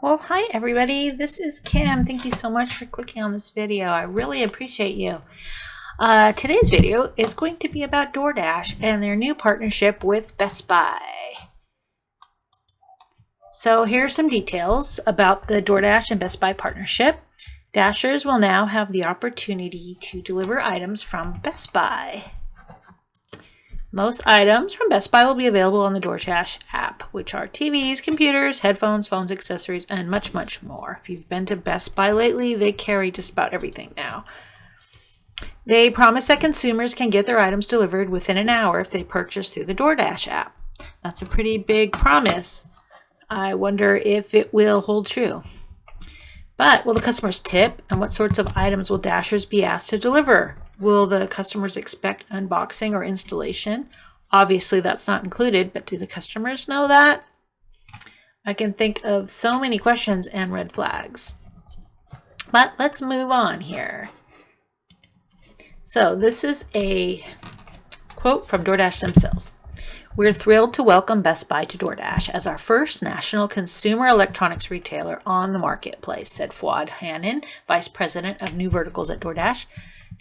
Well, hi everybody, this is Kim. Thank you so much for clicking on this video. I really appreciate you. Today's video is going to be about Doordash and their new partnership with Best Buy. So here are some details about the Doordash and Best Buy partnership. Dashers will now have the opportunity to deliver items from Best Buy. Most items from Best Buy will be available on the Doordash app, which are TVs, computers, headphones, phones, accessories, and much, much more. If you've been to Best Buy lately, they carry just about everything now. They promise that consumers can get their items delivered within an hour if they purchase through the Doordash app. That's a pretty big promise. I wonder if it will hold true. But will the customers tip, and what sorts of items will Dashers be asked to deliver? Will the customers expect unboxing or installation? Obviously, that's not included, but do the customers know that? I can think of so many questions and red flags. But let's move on here. So this is a quote from Doordash themselves. "We're thrilled to welcome Best Buy to Doordash as our first national consumer electronics retailer on the marketplace," said Fuad Hannon, Vice President of New Verticals at Doordash.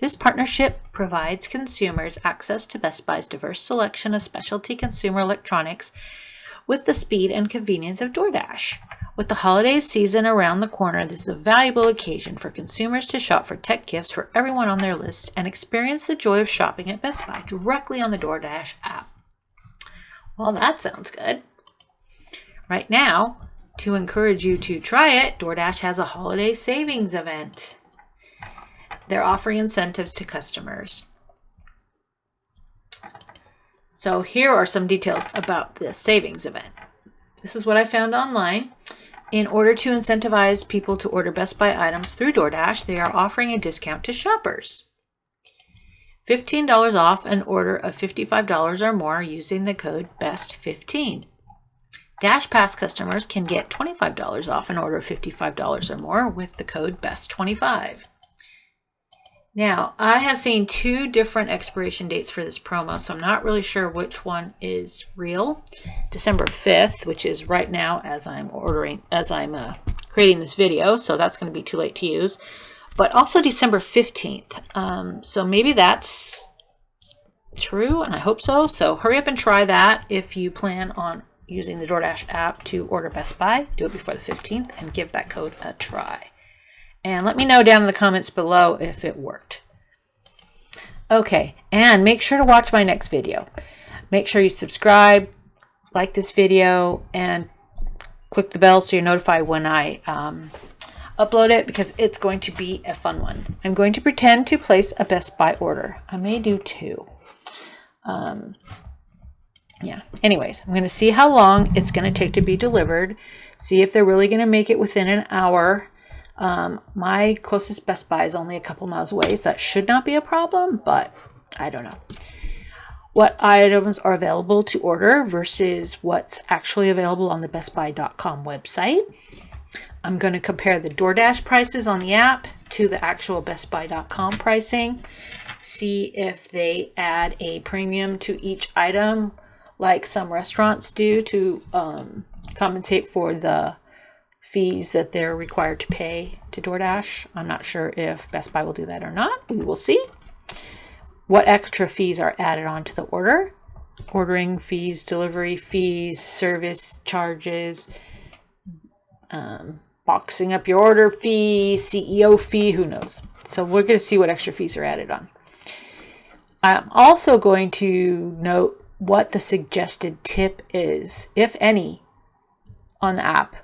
"This partnership provides consumers access to Best Buy's diverse selection of specialty consumer electronics with the speed and convenience of Doordash. With the holiday season around the corner, this is a valuable occasion for consumers to shop for tech gifts for everyone on their list and experience the joy of shopping at Best Buy directly on the Doordash app." Well, that sounds good. Right now, to encourage you to try it, Doordash has a holiday savings event. They're offering incentives to customers. So here are some details about this savings event. This is what I found online. In order to incentivize people to order Best Buy items through Doordash, they are offering a discount to shoppers. $15 off an order of $55 or more using the code BEST15. Dash Pass customers can get $25 off an order of $55 or more with the code BEST25. Now, I have seen two different expiration dates for this promo, so I'm not really sure which one is real. December 5th, which is right now as I'm creating this video, so that's going to be too late to use. But also December 15th. So maybe that's true, and I hope so. So hurry up and try that if you plan on using the Doordash app to order Best Buy. Do it before the 15th and give that code a try. And let me know down in the comments below if it worked. Okay, and make sure to watch my next video. Make sure you subscribe, like this video, and click the bell so you're notified when I upload it, because it's going to be a fun one. I'm going to pretend to place a Best Buy order. I may do two. Yeah, anyways, I'm going to see how long it's going to take to be delivered, see if they're really going to make it within an hour. My closest Best Buy is only a couple miles away, so that should not be a problem, but I don't know. What items are available to order versus what's actually available on the bestbuy.com website. I'm going to compare the Doordash prices on the app to the actual bestbuy.com pricing. See if they add a premium to each item like some restaurants do to compensate for the fees that they're required to pay to Doordash. I'm not sure if Best Buy will do that or not. We will see. What extra fees are added on to the order? Ordering fees, delivery fees, service charges, boxing up your order fee, CEO fee, who knows. So we're going to see what extra fees are added on. I'm also going to note what the suggested tip is, if any, on the app.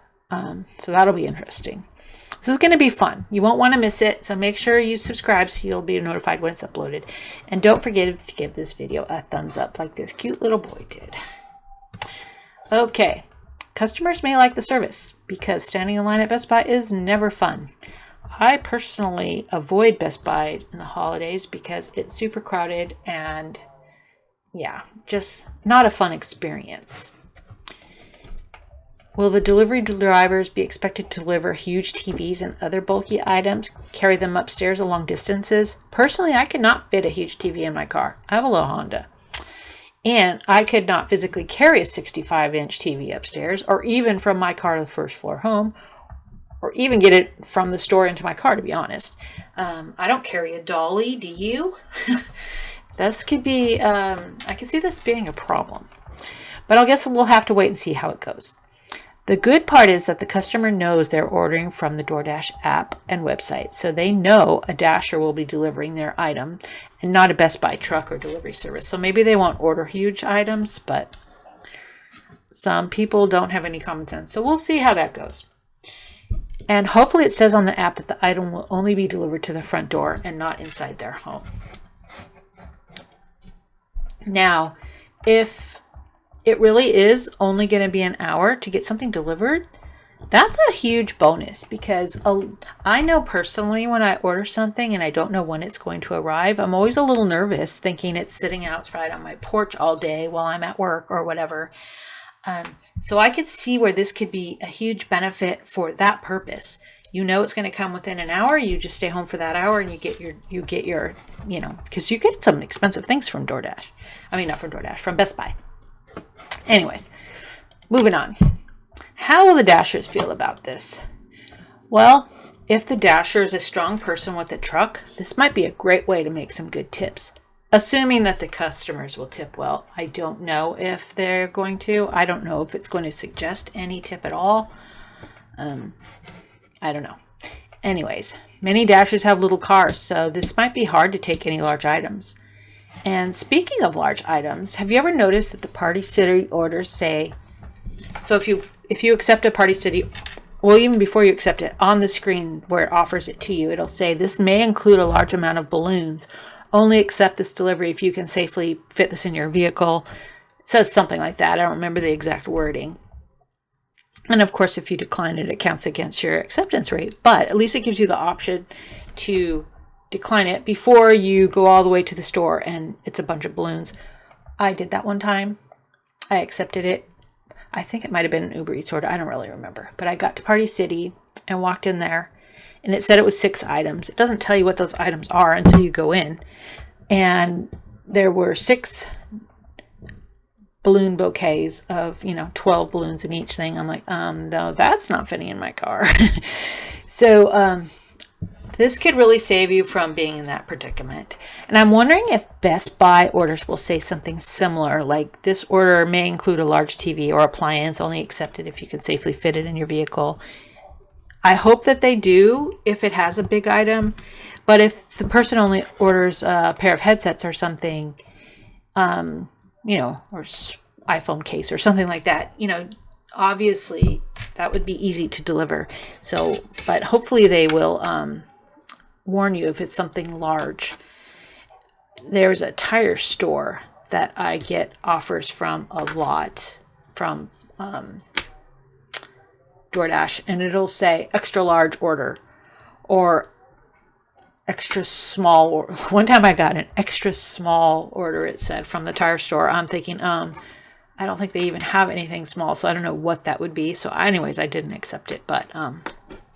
So that'll be interesting. This is going to be fun. You won't want to miss it, so make sure you subscribe so you'll be notified when it's uploaded. And don't forget to give this video a thumbs up like this cute little boy did. Okay, customers may like the service because standing in line at Best Buy is never fun. I personally avoid Best Buy in the holidays because it's super crowded and yeah, just not a fun experience. Will the delivery drivers be expected to deliver huge TVs and other bulky items, carry them upstairs a long distances? Personally, I could not fit a huge TV in my car. I have a little Honda. And I could not physically carry a 65-inch TV upstairs or even from my car to the first floor home or even get it from the store into my car, to be honest. I don't carry a dolly, do you? This could be, I can see this being a problem. But I guess we'll have to wait and see how it goes. The good part is that the customer knows they're ordering from the DoorDash app and website, so they know a Dasher will be delivering their item and not a Best Buy truck or delivery service. So maybe they won't order huge items, but some people don't have any common sense. So we'll see how that goes. And hopefully it says on the app that the item will only be delivered to the front door and not inside their home. Now, if it really is only going to be an hour to get something delivered, that's a huge bonus, because I know personally when I order something and I don't know when it's going to arrive, I'm always a little nervous thinking it's sitting outside on my porch all day while I'm at work or whatever. So I could see where this could be a huge benefit for that purpose. You know it's going to come within an hour. You just stay home for that hour and you get your, because you get some expensive things from DoorDash. I mean, not from DoorDash, from Best Buy. Anyways, moving on. How will the Dashers feel about this? Well, if the Dasher is a strong person with a truck, this might be a great way to make some good tips. Assuming that the customers will tip well. I don't know if they're going to. I don't know if it's going to suggest any tip at all. I don't know. Anyways, many Dashers have little cars, so this might be hard to take any large items. And speaking of large items, have you ever noticed that the Party City orders say, so if you accept a Party City, well, even before you accept it, on the screen where it offers it to you, it'll say, this may include a large amount of balloons. Only accept this delivery if you can safely fit this in your vehicle. It says something like that. I don't remember the exact wording. And of course, if you decline it, it counts against your acceptance rate. But at least it gives you the option to decline it before you go all the way to the store and it's a bunch of balloons. I did that one time. I accepted it. I think it might have been an Uber Eats order. I don't really remember. But I got to Party City and walked in there. And it said it was 6 items. It doesn't tell you what those items are until you go in. And there were 6 balloon bouquets of, 12 balloons in each thing. I'm like, no, that's not fitting in my car. So this could really save you from being in that predicament. And I'm wondering if Best Buy orders will say something similar, like this order may include a large TV or appliance, only accepted if you can safely fit it in your vehicle. I hope that they do if it has a big item, but if the person only orders a pair of headsets or something, or iPhone case or something like that, obviously that would be easy to deliver. So, but hopefully they will warn you if it's something large. There's a tire store that I get offers from a lot from DoorDash, and it'll say extra large order or extra small. Or one time I got an extra small order, it said, from the tire store. I'm thinking, I don't think they even have anything small, so I don't know what that would be. So anyways, I didn't accept it, but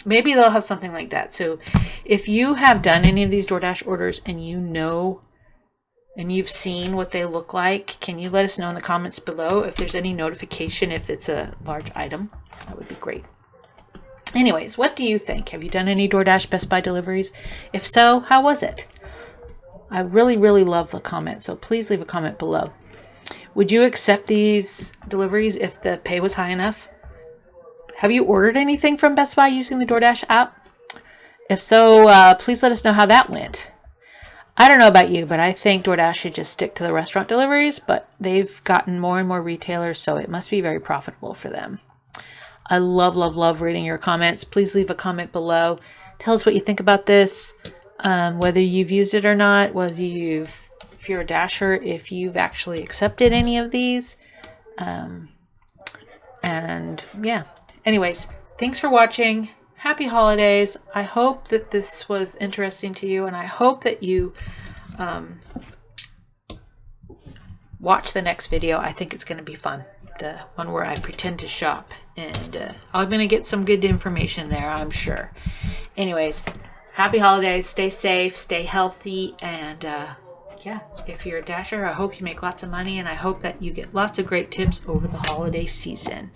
maybe they'll have something like that. So if you have done any of these DoorDash orders and and you've seen what they look like, can you let us know in the comments below if there's any notification if it's a large item? That would be great. Anyways, what do you think? Have you done any DoorDash Best Buy deliveries? If so, how was it? I really, really love the comments, so please leave a comment below. Would you accept these deliveries if the pay was high enough? Have you ordered anything from Best Buy using the DoorDash app? If so, please let us know how that went. I don't know about you, but I think DoorDash should just stick to the restaurant deliveries, but they've gotten more and more retailers, so it must be very profitable for them. I love, love, love reading your comments. Please leave a comment below. Tell us what you think about this, whether you've used it or not, if you're a Dasher, if you've actually accepted any of these. And yeah, anyways, thanks for watching. Happy holidays. I hope that this was interesting to you, and I hope that you watch the next video. I think it's going to be fun. The one where I pretend to shop, and I'm going to get some good information there, I'm sure. Anyways, happy holidays. Stay safe, stay healthy, and yeah, if you're a Dasher, I hope you make lots of money, and I hope that you get lots of great tips over the holiday season.